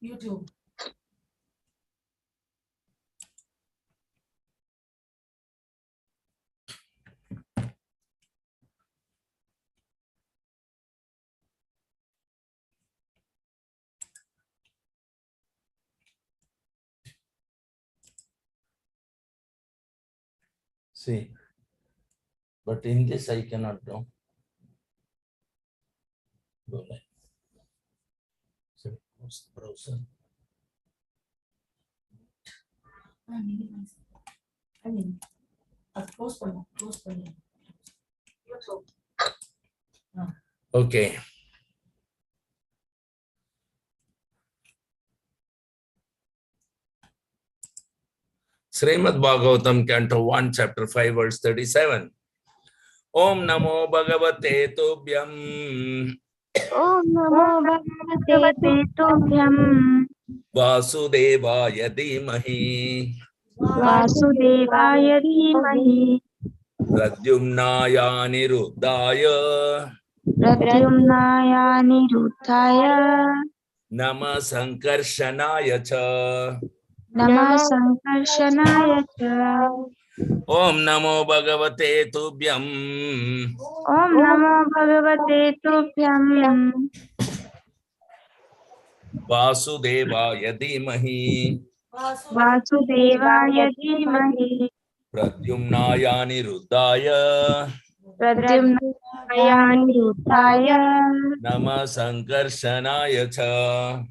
YouTube. See, but in this I cannot do. So what's the browser? I mean, close பண்ணு. YouTube. Okay. Srimad Bhagavatam, Canto 1, Chapter 5, verse 37. Om Namo Bhagavate Tubhyam. Om Namo Bhagavate Tubhyam Vasudevaya Dhimahi. Vasudevaya Dhimahi Pradyumnaya Niruddhaya. Pradyumnaya Niruddhaya Nama Sankarshanaya Cha. Nama Sankarshanaya Cha. Om Namo Bhagavate Tubhyam. Om Namo Bhagavate Tubhyam Vasudevaya Dhimahi. Vasudevaya Dhimahi Pradyumnaya Niruddhaya. Pradyumnaya Niruddhaya Nama Sankarshanaya Cha.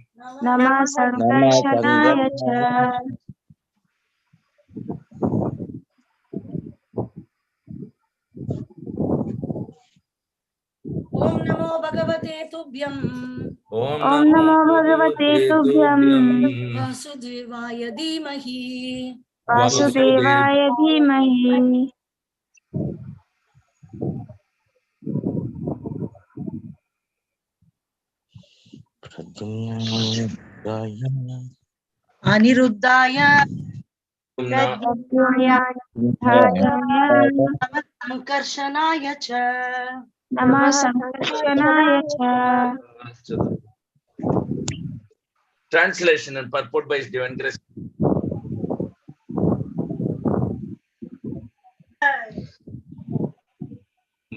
Nama Sankarshanaya Cha. Om Namo Bhagavate Tubhyam. Om Namo Bhagavate Tubhyam Vasudevaya Dhimahi. Vasudevaya Dhimahi Aniruddhaya Pradyumnaya Sankarshanaya cha. Nama Sankarshanaya Cha. Translation and purport by His Divine Grace.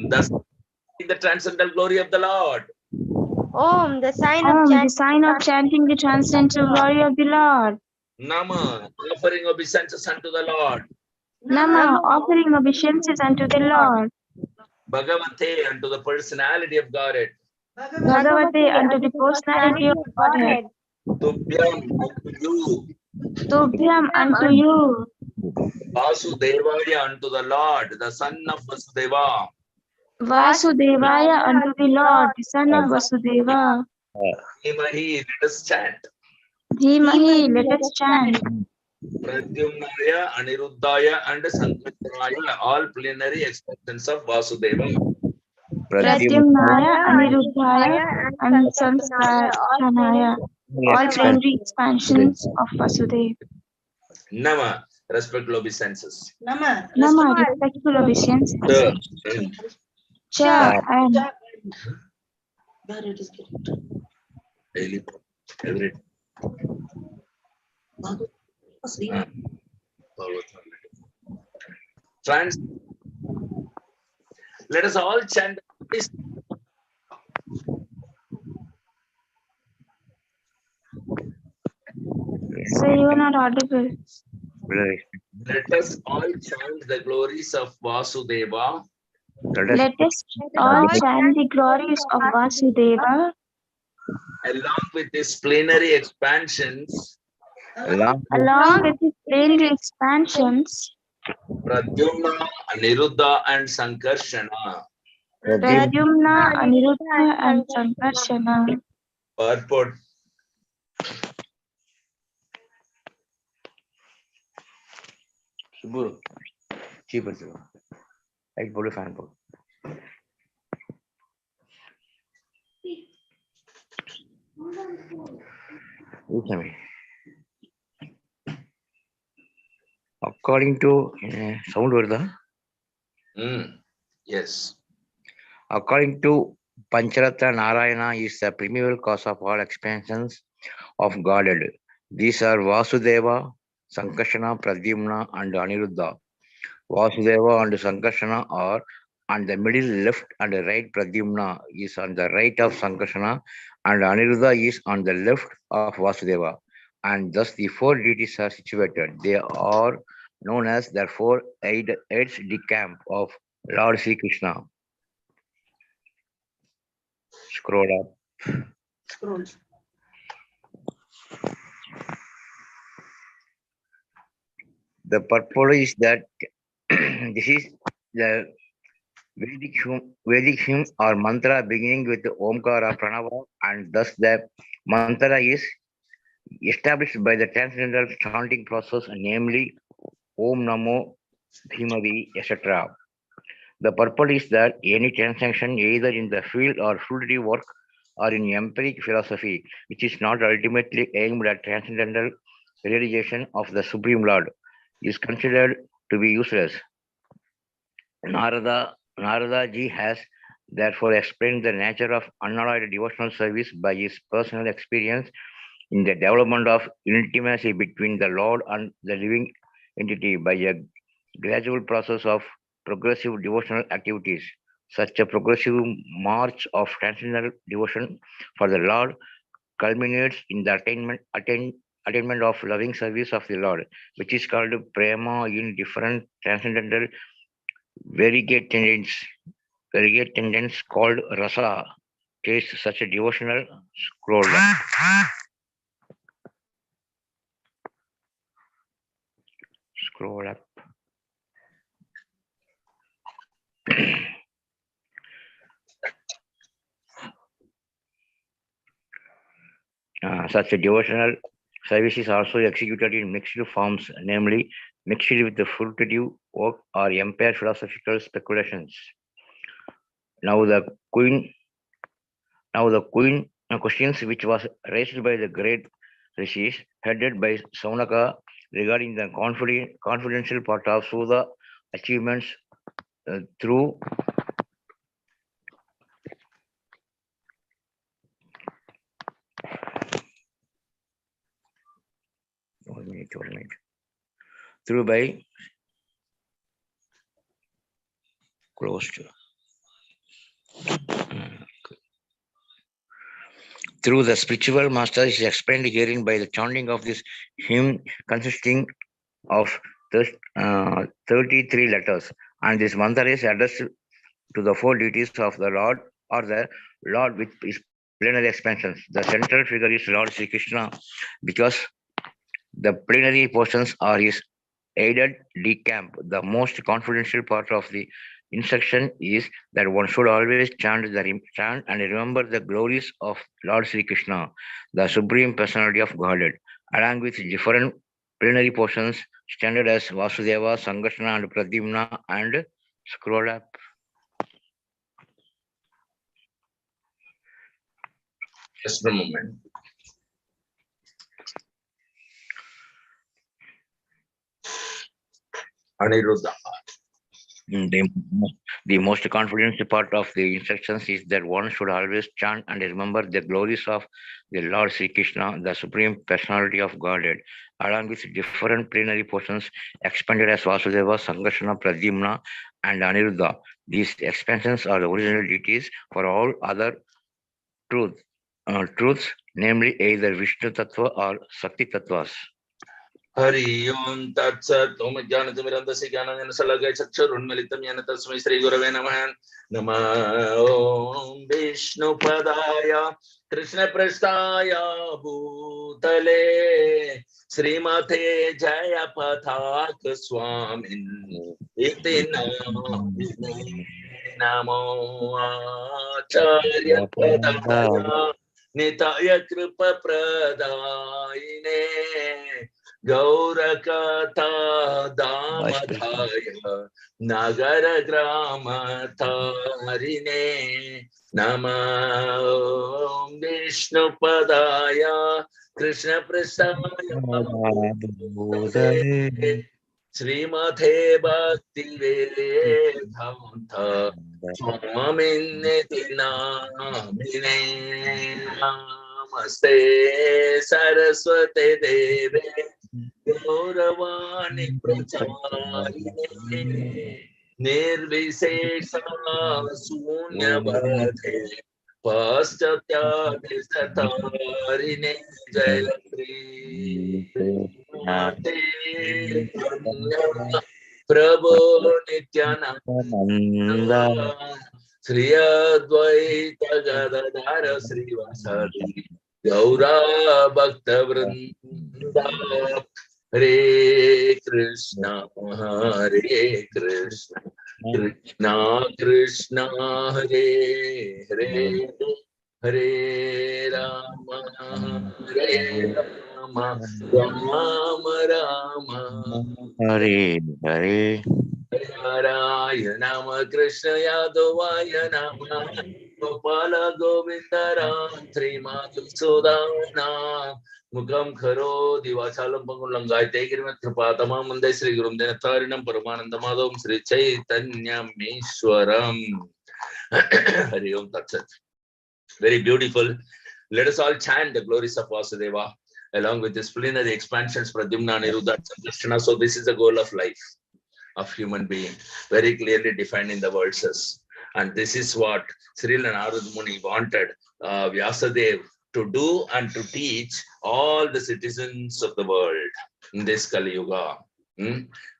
Thus, the transcendental glory of the Lord. Om, the sign of chanting the transcendental glory of the Lord. Nama, offering obeisances unto the Lord. Nama, offering obeisances unto the Lord. Bhagavate, unto the personality of Godhead. Bhagavate, unto the personality of Godhead. Tubhyam, unto you. Tubhyam, unto you. Vasudevaya, unto the Lord, the son of Vasudeva. Vasudevaya, unto the Lord, the son of Vasudeva. Dhimahi, let us chant. Dhimahi, let us chant. Pradyumnaya, Aniruddhaya, and Sankarshanaya, all plenary expressions of Vasudeva. Pradyumnaya, Aniruddhaya, and Sankarshanaya, all plenary expansions of Vasudeva. Nama, respectful obeisances. Nama. Nama, respectful obeisances. Cha, and Daily, every day. Trans. Let us all chant this. so you are not audible. Let us all chant the glories of Vasudeva. Let us all chant the glories of Vasudeva Along with his plenary expansions, along with his plenary expansions, Pradyumna, Aniruddha, and Sankarshana. Pradyumna, Aniruddha, and Sankarshana. Purport. Suburu, cheaper. Like body fan board. According to sound word, Yes. according to Pancharatra, Narayana is the primeval cause of all expansions of Godhead. These are Vasudeva, Sankarshana, Pradyumna, and Aniruddha. Vasudeva and Sankarshana are on the middle left and the right. Pradyumna is on the right of Sankarshana and Aniruddha is on the left of Vasudeva. And thus the four deities are situated. They are known as the four aides de camp of Lord Sri Krishna. Scroll up. Scroll. The purport is that this is the Vedic hymn or mantra beginning with Omkara Pranava, and thus the mantra is established by the transcendental chanting process, namely Om Namo Bhimadi, etc. The purport is that any transaction, either in the field or fruitive work or in empiric philosophy, which is not ultimately aimed at transcendental realization of the Supreme Lord, is considered to be useless. Narada ji has therefore explained the nature of unalloyed devotional service by his personal experience in the development of intimacy between the Lord and the living entity by a gradual process of progressive devotional activities. Such a progressive march of transcendental devotion for the Lord culminates in the attainment of loving service of the Lord, which is called prema in different transcendental variegated tendencies called rasa. Taste such a devotional scroll. Scroll up. Such a devotional service is also executed in mixed forms, namely mixed with the fruitive work or impaired philosophical speculations. Now the questions which was raised by the great rishis, headed by Saunaka, regarding the confidential part of Sudha achievements through through by closed. Through the spiritual master is explained herein by the chanting of this hymn consisting of 33 letters, and this mantra is addressed to the four deities of the Lord or the Lord with his plenary expansions. The central figure is Lord Sri Krishna because the plenary portions are his aided decamp. The most confidential part of the instruction is that one should always chant and remember the glories of Lord Sri Krishna, the Supreme Personality of Godhead, along with different plenary portions standard as Vasudeva, Sankarshana, and Pradyumna, and scroll up. Just a moment. Aniruddha. The most confident part of the instructions is that one should always chant and remember the glories of the Lord Sri Krishna, the Supreme Personality of Godhead, along with different plenary portions expanded as Vasudeva, Sankarshana, Pradyumna, and Aniruddha. These expansions are the original deities for all other truths, namely either Vishnu Tattva or Sakti Tattvas. Hari Om Tat Sat Om Jnanatimirandasya Jnananjana Salakaya Chakshurunmilitam Yena Tasmai Shri Gurave Namaha. Nama Om Vishnu Padaya Krishna Prasthaya Bhutale Srimate Jaya Pathak Swamin Iti Namo Acharya Padaya Nitaya Kripa Pradayine Gaurakatha Damadhaya Nagara Grama Tarine Nama Om Vishnu Padaya Krishna Prasthaya Srimate Bhakti Vedanta Swamine Namine Namaste Saraswate Deve Gauravani Pracharine Nirvisesha Sunyavadhe Paschatyadesatarine Jayatri Mate Kanya Prabhu Nityananda Sri Advaita Gadadhara Srivasadi Gaura Bhakta Vrinda Hare Krishna Hare Krishna Krishna Krishna Hare Hare Hare Rama Hare Rama Rama Rama Hare Hare. Narayana Krishna Yadavaya Nama Gopala Govinda Ram Madhusudana Mukam Kharo Divachalam Pangulangai Tegrimat Tripatama Mande Sri Gurum Denatarinam Paramanandamadam Sri Chaitanya Mishwaram Hari Om Tat Sat. Very beautiful. Let us all chant the glories of Vasudeva along with this plenary expansions Pradyumna Aniruddha Krishna. So this is the goal of life of human being, very clearly defined in the verses. And this is what Srila Narad Muni wanted Vyasadeva to do and to teach all the citizens of the world in this Kali Yuga.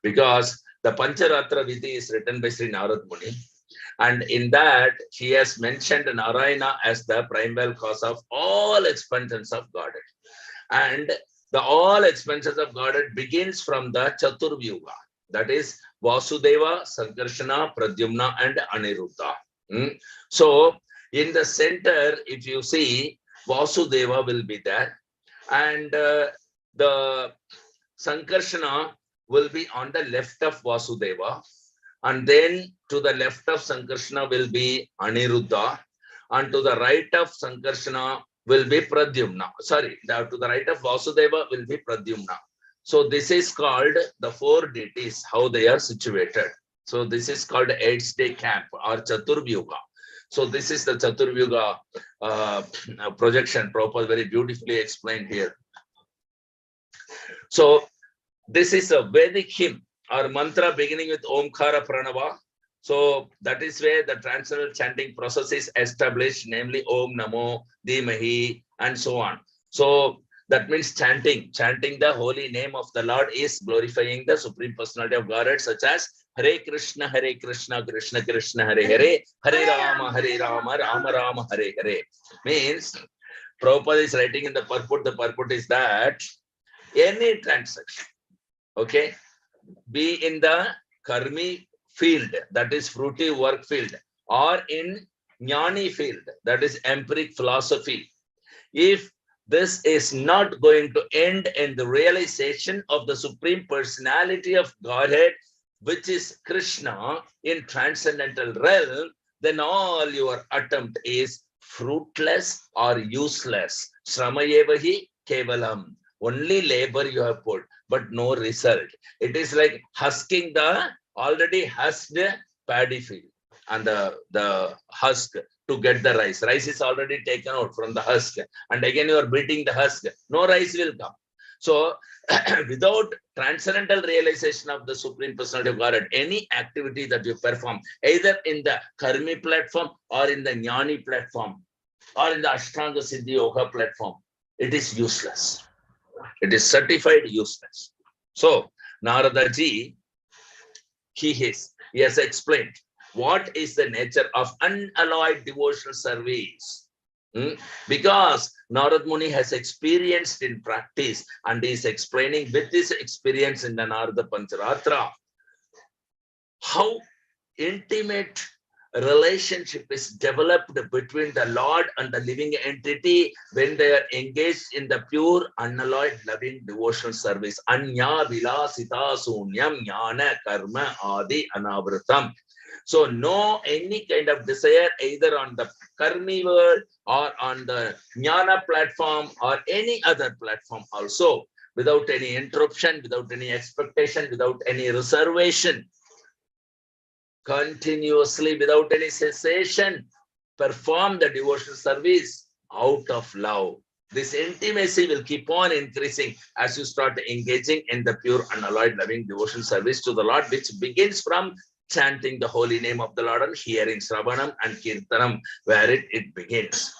Because the Pancharatra Vidhi is written by Sri Narad Muni. And in that, he has mentioned Narayana as the primal cause of all expansions of Godhead. And the all expansions of Godhead begins from the Chaturvyuga. That is Vasudeva, Sankarshana, Pradyumna, and Aniruddha. So, in the center, if you see, Vasudeva will be there. And the Sankarshana will be on the left of Vasudeva. And then to the left of Sankarshana will be Aniruddha. And to the right of Sankarshana will be Pradyumna. Sorry, to the right of Vasudeva will be Pradyumna. So this is called the four deities, how they are situated. So this is called 8-day camp or Chaturvyuga. So this is the Chaturvyuga projection, Prabhupada very beautifully explained here. So this is a Vedic hymn or mantra beginning with Omkara Pranava. So that is where the transcendental chanting process is established, namely Om Namo, Dhimahi, and so on. So that means chanting the holy name of the Lord is glorifying the Supreme Personality of Godhead, such as Hare Krishna, Krishna Krishna, Hare Hare, Hare Rama, Rama Rama, Hare Hare. Means, Prabhupada is writing in the purport is that any transaction, okay, be in the karmi field, that is fruitive work field, or in jnani field, that is empiric philosophy, if this is not going to end in the realization of the Supreme Personality of Godhead, which is Krishna in transcendental realm, then all your attempt is fruitless or useless. Shramayevahi kevalam. Only labor you have put, but no result. It is like husking the already husked paddy field and the husk to get the rice. Rice is already taken out from the husk, and again you are beating the husk. No rice will come. So, without transcendental realization of the Supreme Personality of Godhead, any activity that you perform, either in the Karmi platform or in the Jnani platform or in the Ashtanga Siddhi Yoga platform, it is useless. It is certified useless. So, Narada ji, he has explained what is the nature of unalloyed devotional service. Because Narad Muni has experienced in practice and is explaining with this experience in the Narada Pancharatra how intimate relationship is developed between the Lord and the living entity when they are engaged in the pure, unalloyed, loving devotional service. Anya vilasita sunyam jnana karma adi anavratam. So no any kind of desire either on the Karmi world or on the Jnana platform or any other platform also, without any interruption, without any expectation, without any reservation, continuously without any cessation, perform the devotional service out of love. This intimacy will keep on increasing as you start engaging in the pure unalloyed loving devotion service to the Lord, which begins from chanting the holy name of the Lord and hearing Sravanam and Kirtanam, where it begins.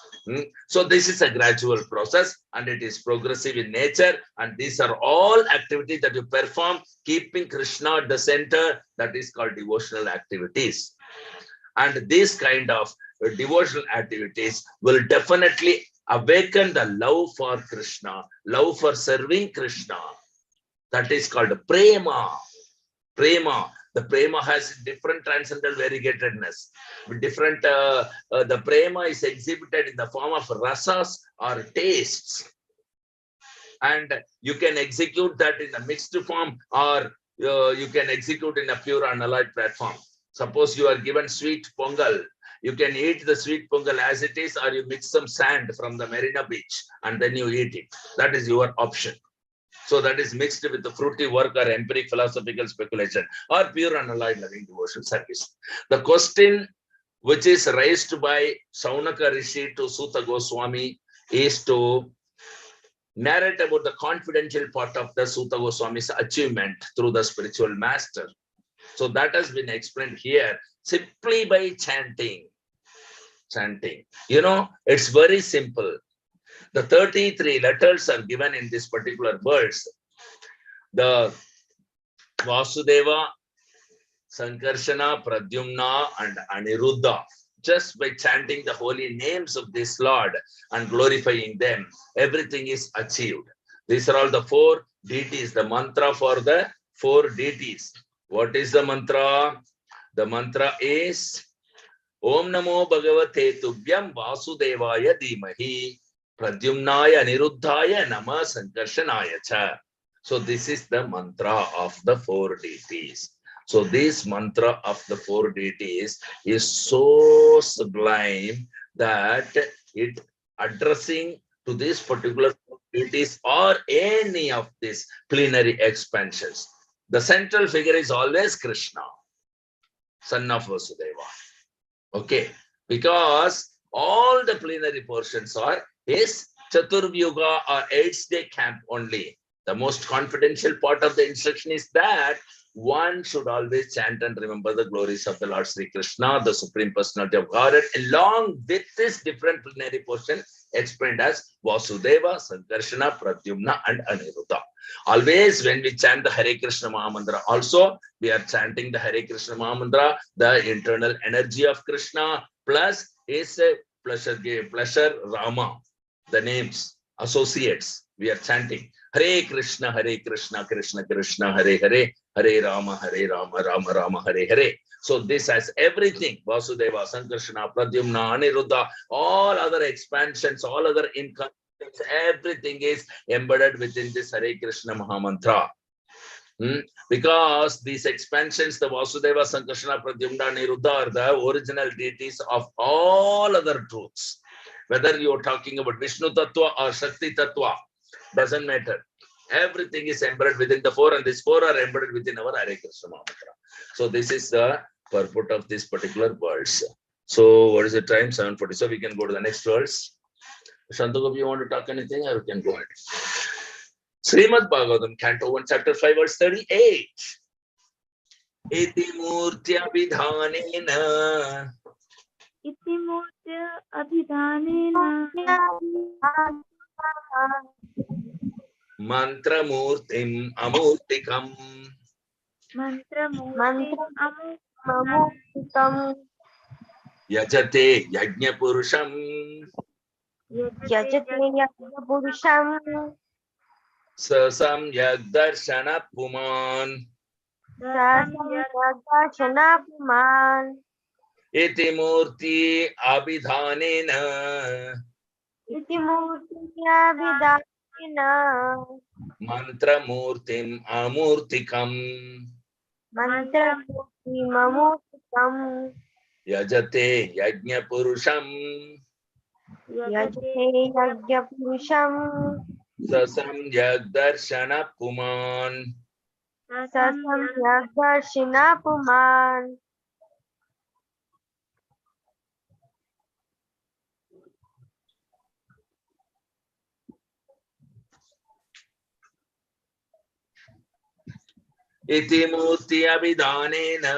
So this is a gradual process and it is progressive in nature, and these are all activities that you perform keeping Krishna at the center. That is called devotional activities. And these kind of devotional activities will definitely awaken the love for Krishna, love for serving Krishna. That is called prema. Prema. The prema has different transcendental variegatedness. Different, the prema is exhibited in the form of rasas or tastes. And you can execute that in a mixed form, or you can execute in a pure unalloyed platform. Suppose you are given sweet pongal, you can eat the sweet pongal as it is, or you mix some sand from the Marina Beach and then you eat it. That is your option. So that is mixed with the fruity work or empiric philosophical speculation or pure unalloyed loving devotion service. The question which is raised by Saunaka Rishi to Sutta Goswami is to narrate about the confidential part of the Sutta Goswami's achievement through the spiritual master. So that has been explained here simply by chanting. Chanting. You know, it's very simple. The 33 letters are given in this particular verse. The Vasudeva, Sankarshana, Pradyumna, and Aniruddha. Just by chanting the holy names of this Lord and glorifying them, everything is achieved. These are all the 4 deities, the mantra for the 4 deities. What is the mantra? The mantra is Om Namo Bhagavate Tubhyam Vasudevaya Dhimahi Pradyumnaya Niruddhaya Nama Sankarshanaya Cha. So this is the mantra of the 4 deities. So this mantra of the 4 deities is so sublime that it addressing to this particular 4 deities or any of these plenary expansions. The central figure is always Krishna, son of Vasudeva. Okay, because all the plenary portions are his Chaturvyuga or 8-day camp only. The most confidential part of the instruction is that one should always chant and remember the glories of the Lord Sri Krishna, the Supreme Personality of Godhead, along with this different plenary portion explained as Vasudeva, Sankarshana, Pradyumna, and Aniruddha. Always when we chant the Hare Krishna Mahamantra, also we are chanting the Hare Krishna Mahamantra, the internal energy of Krishna, plus his pleasure Rama, the names, associates, we are chanting Hare Krishna, Krishna Krishna, Hare Hare, Hare Rama, Rama Rama, Hare Hare. So this has everything, Vasudeva, Sankarshana, Pradyumna, Aniruddha, all other expansions, all other incarnations, everything is embedded within this Hare Krishna Mahamantra. Because these expansions, the Vasudeva, Sankarshana, Pradyumna, Aniruddha are the original deities of all other truths. Whether you are talking about Vishnu Tattva or Shakti Tattva, doesn't matter. Everything is embedded within the 4, and these 4 are embedded within our Hare Krishna Mahamantra. So this is the purport of this particular verse. So what is the time? 7:40. So we can go to the next verse. Shantagopi, you want to talk anything, or we can go ahead? Srimad Bhagavatam, Canto 1, Chapter 5, verse 38. Iti murtya vidhanena. Iti murtya abhidhanena. Mantra murtim amurtikam. Mantra murtim amurtikam. Yajate yajna purusham. Yajate yajna purusham. Sasam yagdarshana puman. Sasam yagdarshana puman. Iti murti abhidhanena. Iti murti abhidhanena. Mantra murtim amurtikam. Mantra murtim amurtikam. Yajate yajna purusham. Yajate yajna purusham. Sasam yagdarshana puman. Sasam yagdarshana puman. iti murti abhidanena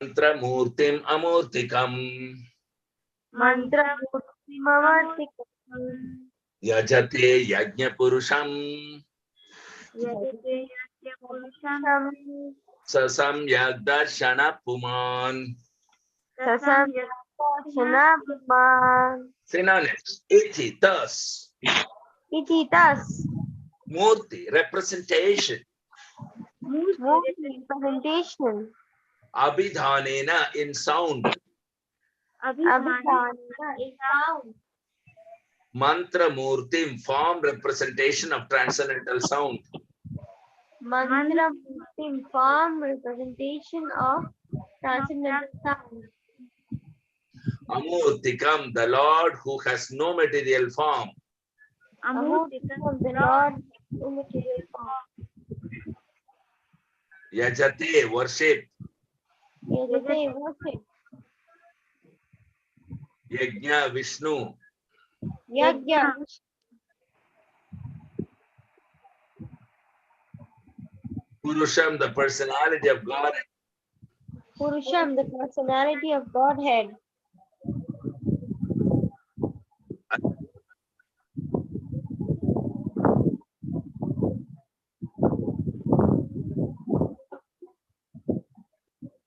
mantra murtim amurtikam yajate yajna purusham sasam darshana puman. Synonyms. Iti, thus. Murti, representation. Abhidhanena, in sound. Mantra murtim, form representation of transcendental sound. Form representation of transcendental sound. Amurtikam, the Lord who has no material form. The Lord immaterial form. Yajate, worship. Worship. Yajna, Vishnu. Yajna. Purusham, the personality of God. Purusham, the personality of Godhead.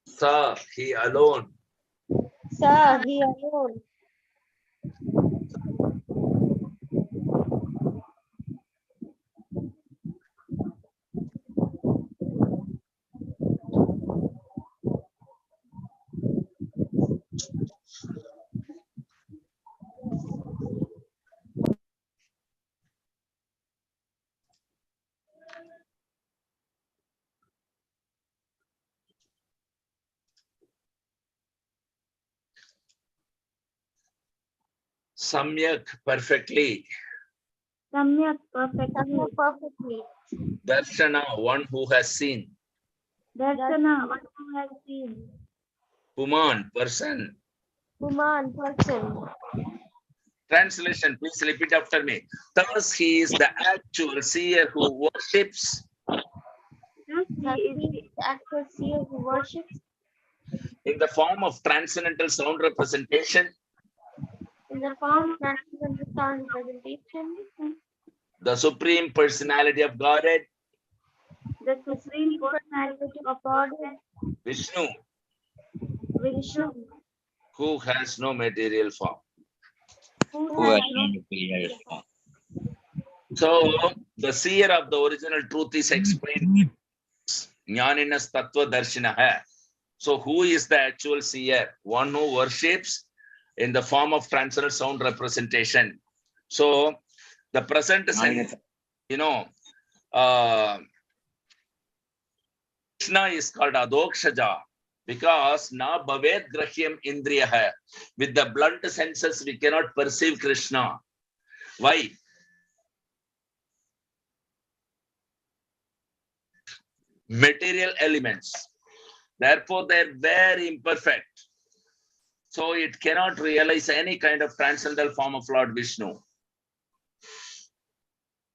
Sa, he alone. Sa, he alone. Samyak, perfectly. Samyak, perfectly. Darshana, one who has seen. Darshana, one who has seen. Puman, person. Puman, person. Translation, please repeat after me. Thus he is the actual seer who worships. Thus he is the actual seer who worships. In the form of transcendental sound representation. In the form of transcendental sound representation. The supreme personality of Godhead. The supreme personality of Godhead. Vishnu. Vishnu. Who has no material form. Who has no material form. So, the seer of the original truth is explained. Jnaninas tattva darshinaha. So, who is the actual seer? One who worships in the form of transcendental sound representation. So, the present sense, Krishna is called Adokshaja because na bhavet grahyam indriya. With the blunt senses, we cannot perceive Krishna. Why? Material elements. Therefore, they're very imperfect. So it cannot realize any kind of transcendental form of Lord Vishnu.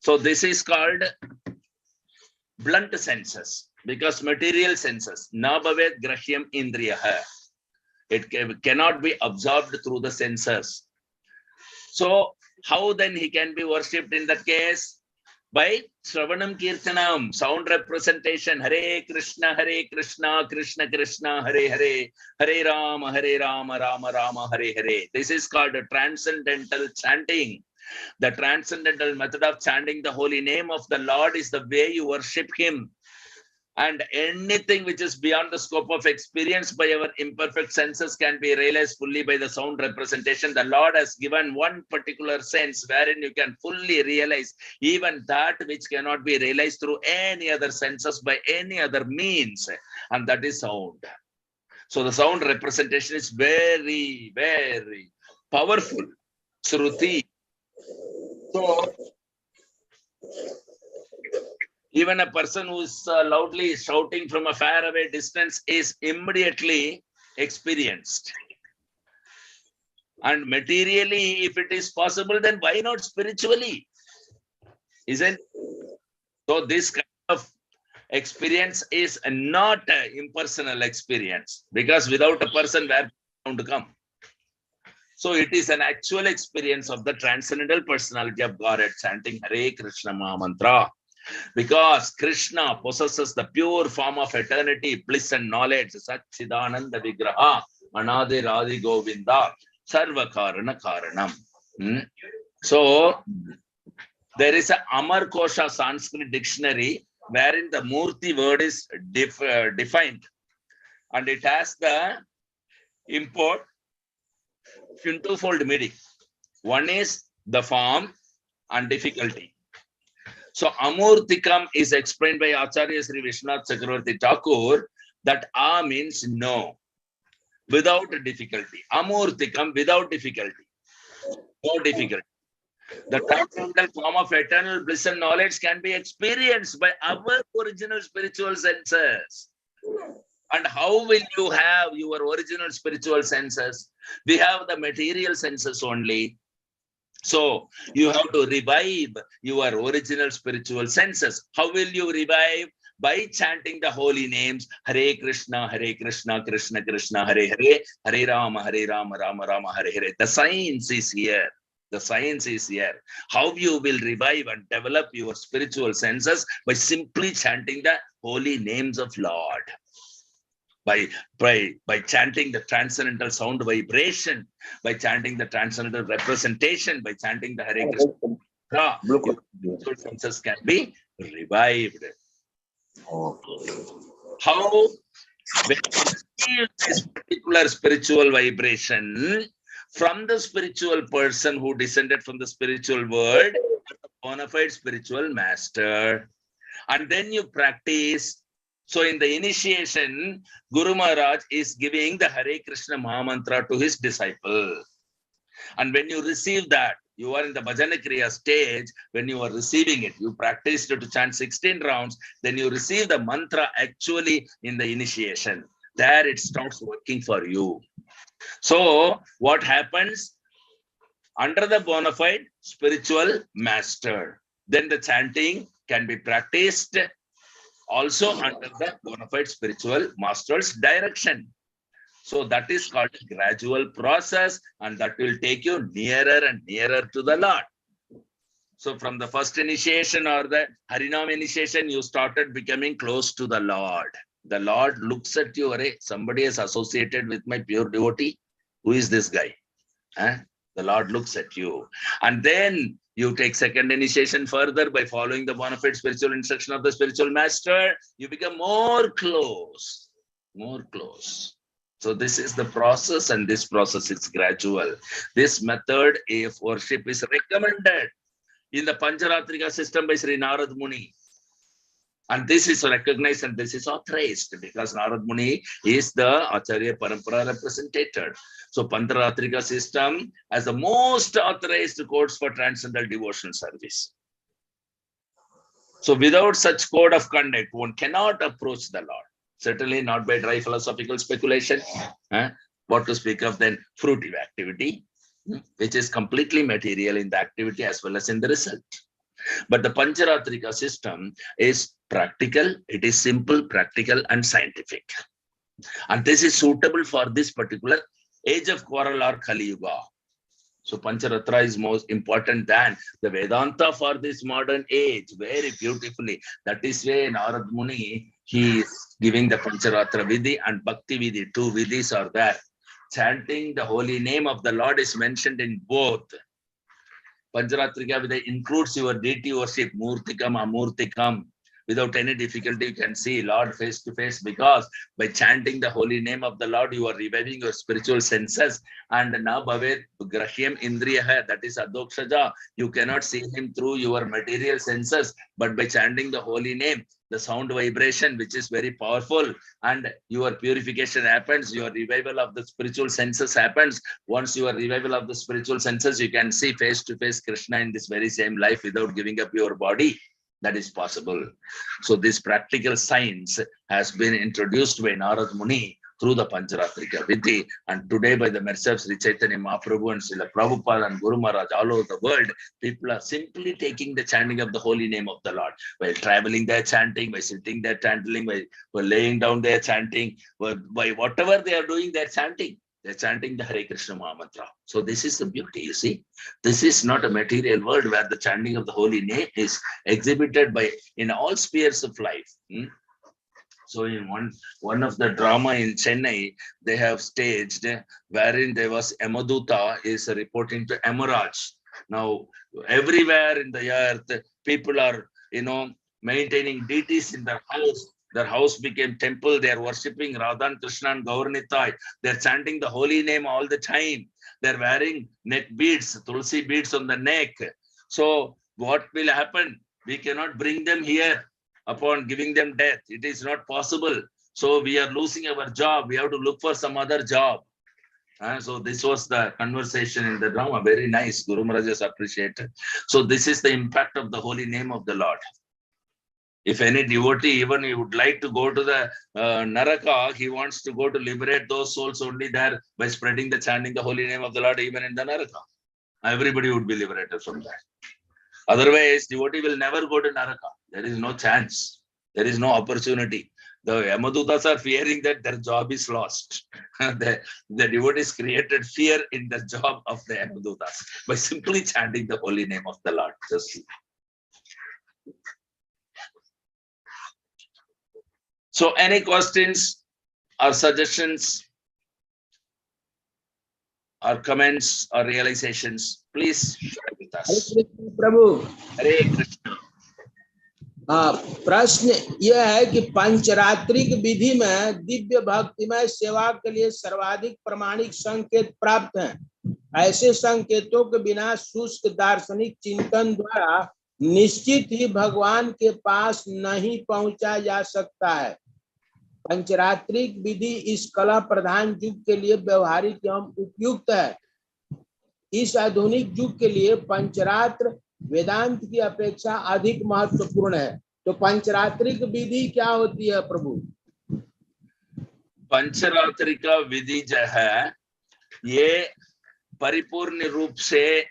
So this is called blunt senses because material senses. Na bhavet grahyam indriya. It cannot be absorbed through the senses. So how then he can be worshipped in that case? By Shravanam Kirtanam, sound representation. Hare Krishna, Krishna Krishna, Hare Hare, Hare Rama, Rama Rama, Hare Hare. This is called a transcendental chanting. The transcendental method of chanting the holy name of the Lord is the way you worship him. And anything which is beyond the scope of experience by our imperfect senses can be realized fully by the sound representation. The Lord has given one particular sense wherein you can fully realize even that which cannot be realized through any other senses by any other means. And that is sound. So the sound representation is very, very powerful. Shruti. So, even a person who is loudly shouting from a faraway distance is immediately experienced. And materially, if it is possible, then why not spiritually? Isn't? So this kind of experience is not an impersonal experience, because without a person, where sound to come? So it is an actual experience of the transcendental personality of Godhead chanting Hare Krishna Maha Mantra. Because Krishna possesses the pure form of eternity, bliss and knowledge, Satchidananda Vigraha, Anadi Radhi Govinda, Sarva Karana Karanam. So there is a Amar Kosha Sanskrit dictionary wherein the Murti word is defined, and it has the import in twofold meaning. One is the form and difficulty. So Amurtikam is explained by Acharya Sri Vishwanath Chakravarti Thakur that A means no, without difficulty. Amurtikam, without difficulty, no difficulty. The transcendental form of eternal bliss and knowledge can be experienced by our original spiritual senses. And how will you have your original spiritual senses? We have the material senses only. So you have to revive your original spiritual senses. How will you revive? By chanting the holy names, Hare Krishna, Krishna Krishna, Hare Hare, Hare Rama, Rama Rama, Hare Hare. The science is here. The science is here. How you will revive and develop your spiritual senses? By simply chanting the holy names of Lord. By chanting the transcendental sound vibration, by chanting the transcendental representation, by chanting the Hare Krishna, your spiritual senses can be revived. How? When you receive this particular spiritual vibration from the spiritual person who descended from the spiritual world, a bona fide spiritual master, and then you practice. So in the initiation, Guru Maharaj is giving the Hare Krishna Maha Mantra to his disciple. And when you receive that, you are in the Bhajana Kriya stage. When you are receiving it, you practiced to chant 16 rounds, then you receive the mantra actually in the initiation. There it starts working for you. So what happens? Under the bona fide spiritual master, then the chanting can be practiced also under the bona fide spiritual master's direction. So that is called a gradual process, and that will take you nearer and nearer to the Lord. So from the first initiation or the Harinam initiation, you started becoming close to the Lord. The Lord looks at you, somebody is associated with my pure devotee. Who is this guy? The Lord looks at you. And then you take second initiation further by following the bona fide spiritual instruction of the spiritual master. You become more close, more close. So this is the process, and this process is gradual. This method of worship is recommended in the Pancharatrika system by Sri Narad Muni. And this is recognized and this is authorized because Narad Muni is the Acharya Parampara representative. So Pancharatrika system has the most authorized codes for transcendental devotional service. So without such code of conduct, one cannot approach the Lord. Certainly not by dry philosophical speculation. What to speak of then fruitive activity, which is completely material in the activity as well as in the result. But the Pancharatrika system is practical, it is simple, practical, and scientific. And this is suitable for this particular age of quarrel or Kali Yuga. So Pancharatra is most important than the Vedanta for this modern age, very beautifully. That is why Narad Muni, he is giving the Pancharatra Vidhi and Bhakti Vidhi. Two Vidhis are there. Chanting the holy name of the Lord is mentioned in both. Pancharatrika Vidhi includes your deity worship, Murtikam, Amurtikam. Without any difficulty, you can see Lord face to face, because by chanting the holy name of the Lord, you are reviving your spiritual senses. And na bhavet grahyam indriya, that is adokshaja. You cannot see him through your material senses, but by chanting the holy name, the sound vibration, which is very powerful, and your purification happens, your revival of the spiritual senses happens. Once your revival of the spiritual senses, you can see face to face Krishna in this very same life without giving up your body. That is possible. So this practical science has been introduced by Narad Muni through the Pancharatrika Vidhi. And today, by the mercy of Sri Chaitanya Mahaprabhu and Srila Prabhupada and Guru Maharaj all over the world, people are simply taking the chanting of the holy name of the Lord. While traveling, they're chanting. By sitting, they're chanting. By laying down, they're chanting. By whatever they are doing, they're chanting. They're chanting the Hare Krishna Mahamantra. So this is the beauty, you see. This is not a material world where the chanting of the holy name is exhibited by in all spheres of life. So in one of the drama in Chennai, they have staged wherein there was Yamaduta is reporting to Yamaraj. Now, everywhere in the earth, people are, maintaining deities in their house. Their house became temple. They are worshipping Radha and Krishna and Gauranitai. They're chanting the holy name all the time. They're wearing neck beads, tulsi beads on the neck. So what will happen? We cannot bring them here upon giving them death. It is not possible. So we are losing our job. We have to look for some other job. So this was the conversation in the drama. Very nice. Guru Maharaj is appreciated. So this is the impact of the holy name of the Lord. If any devotee, even he would like to go to the Naraka, he wants to go to liberate those souls only there by spreading the chanting the holy name of the Lord even in the Naraka. Everybody would be liberated from that. Otherwise, devotee will never go to Naraka. There is no chance. There is no opportunity. The Yamadutas are fearing that their job is lost. The devotees created fear in the job of the Yamadutas by simply chanting the holy name of the Lord. Just so, any questions or suggestions or comments or realizations, please share with us. Prabhu Hare Krishna. प्रश्न यह है कि पंचरात्रिक विधि में दिव्य भक्तिमय सेवा के लिए सर्वाधिक प्रमाणिक संकेत प्राप्त हैं। ऐसे संकेतों के बिना शुष्क दार्शनिक चिंतन द्वारा निश्चित ही भगवान के पास नहीं पहुंचा जा सकता है। पंचरात्रिक विधि इस कला प्रधान युग के लिए व्यवहारिक एवं उपयुक्त है। इस आधुनिक युग के लिए पंचरात्र वेदांत की अपेक्षा अधिक महत्वपूर्ण है। तो पंचरात्रिक विधि क्या होती है प्रभु? पंचरात्रिका विधि जो है ये परिपूर्ण रूप से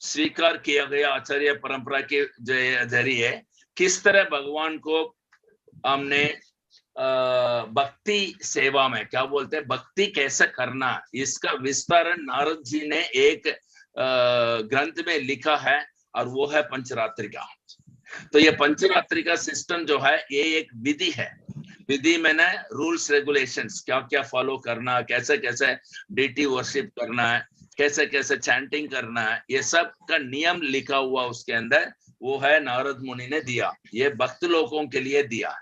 स्वीकार किया गया आचार्य परंपरा के जरिए किस तरह भगवान को हमने भक्ति सेवा में क्या बोलते हैं भक्ति कैसे करना, इसका विस्तारण नारद जी ने एक ग्रंथ में लिखा है और वो है पंचरात्रिका। तो ये पंचरात्रिका सिस्टम जो है ये एक विधि है। विधि मैंने रूल्स रेगुलेशंस क्या क्या फॉलो करना, कैसे कैसे डेटी वर्शिप करना है, कैसे कैसे चैंटिंग करना है, ये सब का नियम लिखा हुआ उसके अंदर वो है नारद मुनि ने दिया, ये भक्त लोगों के लिए दिया।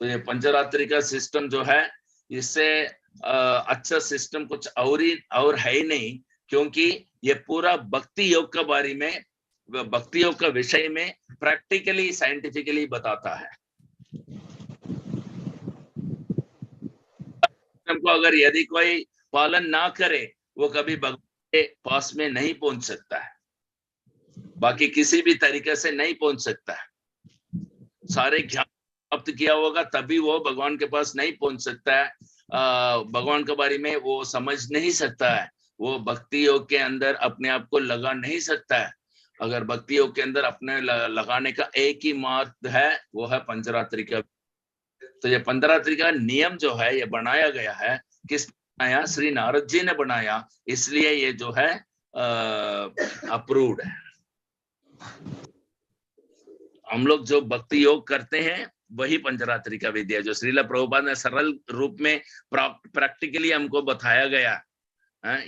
तो ये पंचरात्रिका सिस्टम जो है इससे अच्छा सिस्टम कुछ और है ही नहीं, क्योंकि ये पूरा भक्ति योग के बारे में, भक्ति योग का विषय में प्रैक्टिकली साइंटिफिकली बताता है। को अगर यदि कोई पालन ना करे वो कभी भगवान के पास में नहीं पहुंच सकता है, बाकी किसी भी तरीके से नहीं पहुंच सकता है। सारे ज्ञान प्राप्त किया होगा तभी वो भगवान के पास नहीं पहुंच सकता है। भगवान के बारे में वो समझ नहीं सकता है, वो भक्ति योग के अंदर अपने आप को लगा नहीं सकता है। अगर भक्ति योग के अंदर अपने लगाने का एक ही मार्ग है वो है पंचरात्रिका। तो ये पंचरात्रिका नियम जो है ये बनाया गया है, किस बनाया? श्री नारद जी ने बनाया, इसलिए ये जो है अप्रूव्ड है। हम लोग जो भक्ति योग करते हैं वही पंचरात्रिका विद्या जो श्रीला प्रभुपाद ने सरल रूप में प्रैक्टिकली हमको बताया गया है।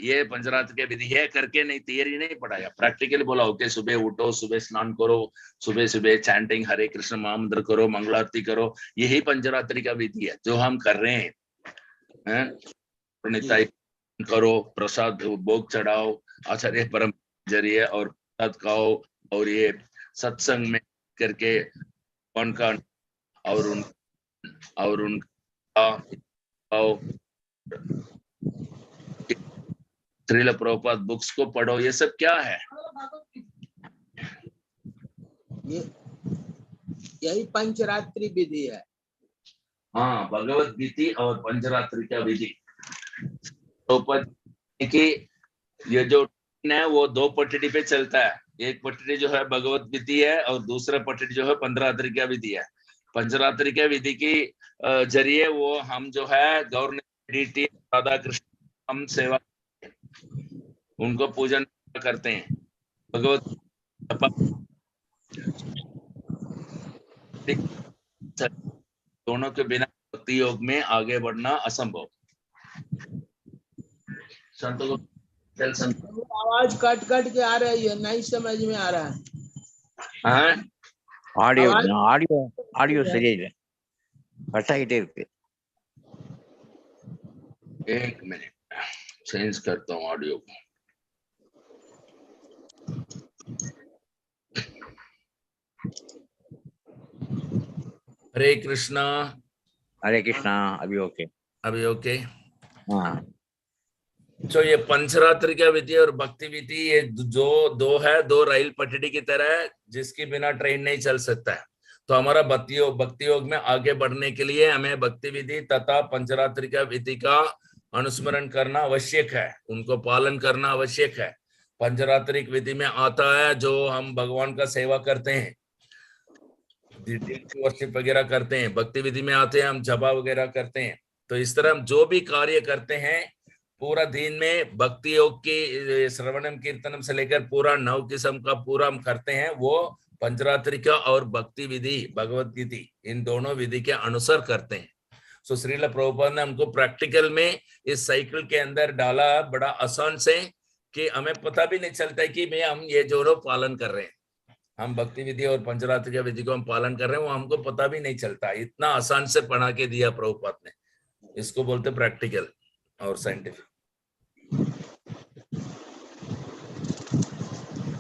ये पंचरात्रिका विधि है करके नहीं, थियरी नहीं पढ़ाया, प्रैक्टिकली बोला ओके सुबह उठो, सुबह स्नान करो, सुबह सुबह चैंटिंग हरे कृष्ण महामंत्र करो, मंगलारती करो, यही पंचरात्रिका विधि है जो हम कर रहे हैं। करो, प्रसाद भोग चढ़ाओ आचार्य परम जरिए और प्रसाद खाओ और ये सत्संग में करके उनका और उनका श्रील प्रभुपाद बुक्स को पढ़ो, ये सब क्या है? यही पंचरात्रि विधि है। हाँ, भगवत गीति और पंचरात्रि का विधि। तो कि ये जो है वो दो पटड़ी पे चलता है। एक पटड़ी जो है भगवत गीति है और दूसरा पटड़ी जो है पंचरात्रि का विधि है। पंचरात्रि का विधि की जरिए वो हम जो है गवर्नमेंट राधा कृष्ण हम सेवा उनको पूजन करते हैं। भगवत दोनों के बिना भक्ति योग में आगे बढ़ना असंभव। संतों को आवाज कट कट के आ रही है, नहीं समझ में आ रहा है। हाँ? Audio, आवाज- no, audio सही है। कटाई थे। एक मिनट चेंज करता हूँ ऑडियो को। हरे कृष्णा। हरे कृष्णा, अभी ओके। अभी ओके। हाँ, तो ये पंचरात्रि का विधि और भक्ति विधि ये जो दो है, दो रेल पटड़ी की तरह है, जिसके बिना ट्रेन नहीं चल सकता है। तो हमारा भक्ति योग में आगे बढ़ने के लिए हमें भक्ति विधि तथा पंचरात्रि का विधि का अनुस्मरण करना आवश्यक है, उनको पालन करना आवश्यक है। पंचरात्रिक विधि में आता है जो हम भगवान का सेवा करते हैं, वर्शिप वगैरह करते हैं। भक्ति विधि में आते हैं हम जपा वगैरह करते हैं। तो इस तरह हम जो भी कार्य करते हैं पूरा दिन में भक्ति योग की श्रवणम कीर्तनम से लेकर पूरा 9 किस्म का पूरा हम करते हैं, वो पंचरात्रि का और भक्ति विधि भगवत गीति इन दोनों विधि के अनुसार करते हैं। सो श्रील प्रभुपाद ने हमको प्रैक्टिकल में इस साइकिल के अंदर डाला बड़ा आसान से, कि हमें पता भी नहीं चलता है कि मैं हम ये दोनों पालन कर रहे हैं। हम भक्ति विधि और पंचरात्रि का विधि को हम पालन कर रहे हैं, वो हमको पता भी नहीं चलता। इतना आसान से पढ़ा के दिया प्रभुपाद ने। इसको बोलते प्रैक्टिकल और scientific.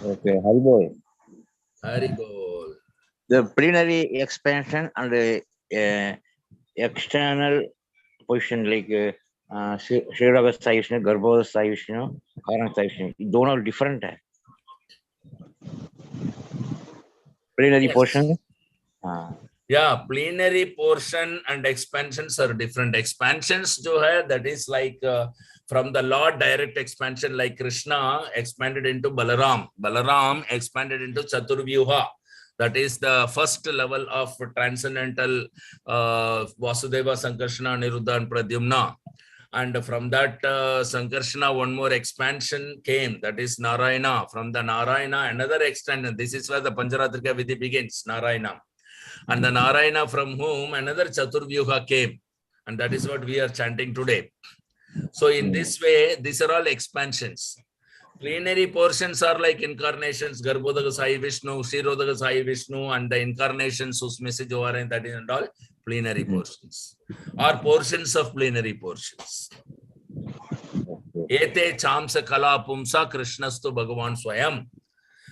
okay, Hari Bol. Hari बोल। The plenary expansion and external position like Shriravastha Vishnu, Garbhodastha Vishnu, Karanastha Vishnu, दोनों different है। Plenary Yes. portion, हाँ, Yeah, plenary portion and expansions are different. Expansions जो है that is like from the Lord direct expansion, like Krishna expanded into Balaram. Balaram expanded into Chaturvyuha. That is the first level of transcendental Vasudeva, Sankarshana, Niruddha and Pradyumna. And from that Sankarshana, one more expansion came, that is Narayana. From the Narayana, another extension. This is where the Pancharatrika Vidhi begins, Narayana. And the Narayana from whom another Chaturvyuha came. And that is what we are chanting today. So in this way, these are all expansions. Plenary portions are like incarnations, Garbhodaka Sai Vishnu, Shirodaka Sai Vishnu, and the incarnations whose message over and that is and all plenary portions. Or portions of plenary portions. Ete chamsa kala pumsa Krishnastu Bhagavan Swayam.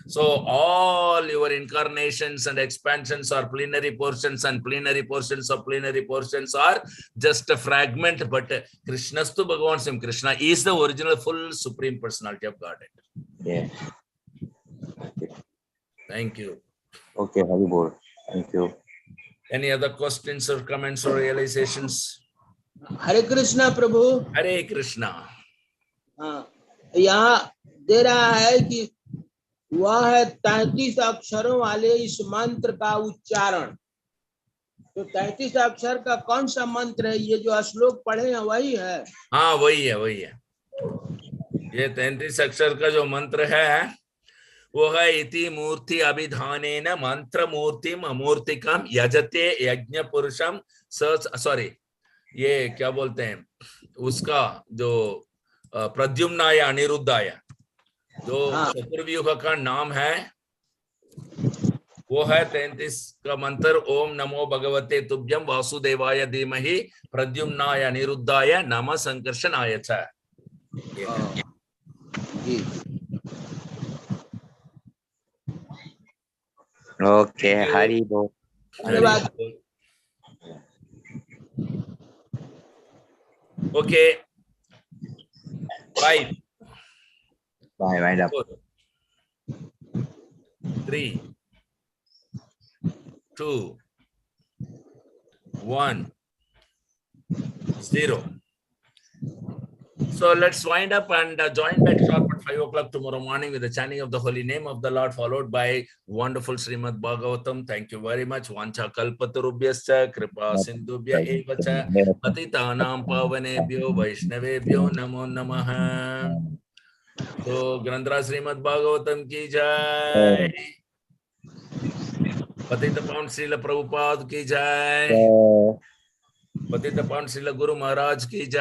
So all your incarnations and expansions are plenary portions, and plenary portions of plenary portions are just a fragment, but Krishnastu Bhagavan Swayam. Krishna is the original full supreme personality of Godhead. yes. Thank you. Okay, Hari Bol. Thank you. Any other questions or comments or realizations? Hare Krishna Prabhu. Hare Krishna. हाँ, यहाँ दे रहा है कि वह है 33 अक्षरों वाले इस मंत्र का उच्चारण। तो 33 अक्षर का कौन सा मंत्र है? ये जो श्लोक पढ़े हैं वही है? हाँ वही है, वही है। ये 33 अक्षर का जो मंत्र है वो है इति मूर्ति अभिधानेन मंत्र मूर्तिम अमूर्तिकम यजते यज्ञ पुरुषम सॉरी ये क्या बोलते हैं उसका जो प्रद्युम्नाय अनिरुद्धाय जो चतुर्व्यूह का नाम है वो है 33 का मंत्र। ओम नमो भगवते तुभ्यम वासुदेवाय धीमहि प्रद्युम्नाय अनिरुद्धाय नमः संकर्षणाय च। Okay, Hari Bol. धन्यवाद। Okay. 5, Bye, wind up. 4, 3, 2, 1. 0. So let's wind up and join back sharp at 5 o'clock tomorrow morning with the chanting of the holy name of the Lord, followed by wonderful Srimad Bhagavatam. Thank you very much. Vancha kalpatarubhyascha kripa sindhubhya eva cha patitanam pavanebhyo vaishnavebhyo namo namaha. So Grandhara Srimad Bhagavatam ki jai. Patita Pavan Srila Prabhupada ki jai. Patita Pavan Srila Guru Maharaj ki jai.